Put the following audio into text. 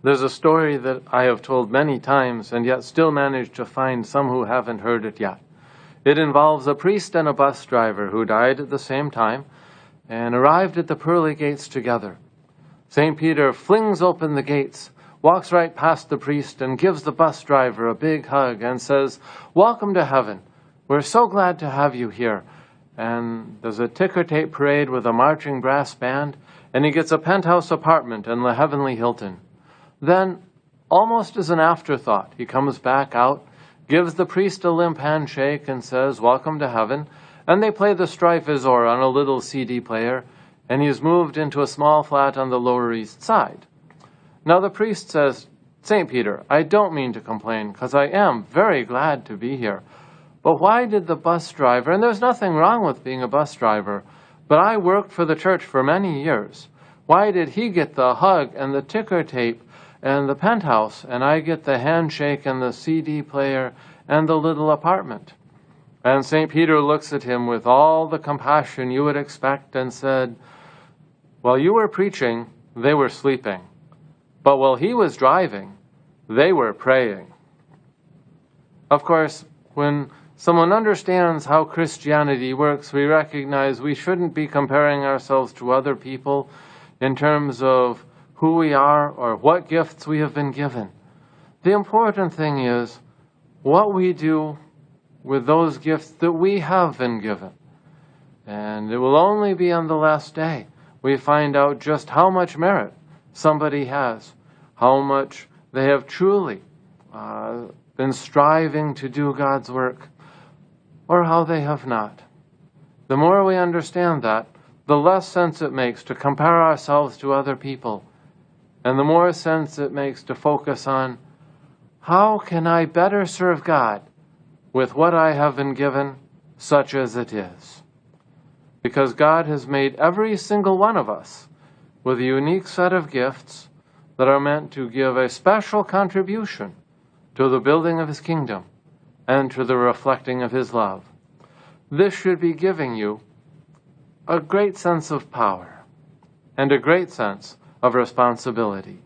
There's a story that I have told many times and yet still manage to find some who haven't heard it yet. It involves a priest and a bus driver who died at the same time and arrived at the pearly gates together. St. Peter flings open the gates, walks right past the priest, and gives the bus driver a big hug and says, "Welcome to heaven. We're so glad to have you here." And there's a ticker tape parade with a marching brass band, and he gets a penthouse apartment in the heavenly Hilton. Then, almost as an afterthought, he comes back out, gives the priest a limp handshake, and says, "Welcome to heaven." And they play the Strife Azor on a little CD player, and he's moved into a small flat on the Lower East Side. Now the priest says, "St. Peter, I don't mean to complain, because I am very glad to be here. But why did the bus driver," and there's nothing wrong with being a bus driver, but I worked for the church for many years, "why did he get the hug and the ticker tape and the penthouse, and I get the handshake and the CD player and the little apartment?" And St. Peter looks at him with all the compassion you would expect and said, "While you were preaching, they were sleeping. But while he was driving, they were praying." Of course, when someone understands how Christianity works, we recognize we shouldn't be comparing ourselves to other people in terms of who we are or what gifts we have been given. The important thing is what we do with those gifts that we have been given. And it will only be on the last day we find out just how much merit somebody has, how much they have truly been striving to do God's work, or how they have not. The more we understand that, the less sense it makes to compare ourselves to other people, and the more sense it makes to focus on, how can I better serve God with what I have been given, such as it is? Because God has made every single one of us with a unique set of gifts that are meant to give a special contribution to the building of His kingdom and to the reflecting of His love. This should be giving you a great sense of power and a great sense of responsibility.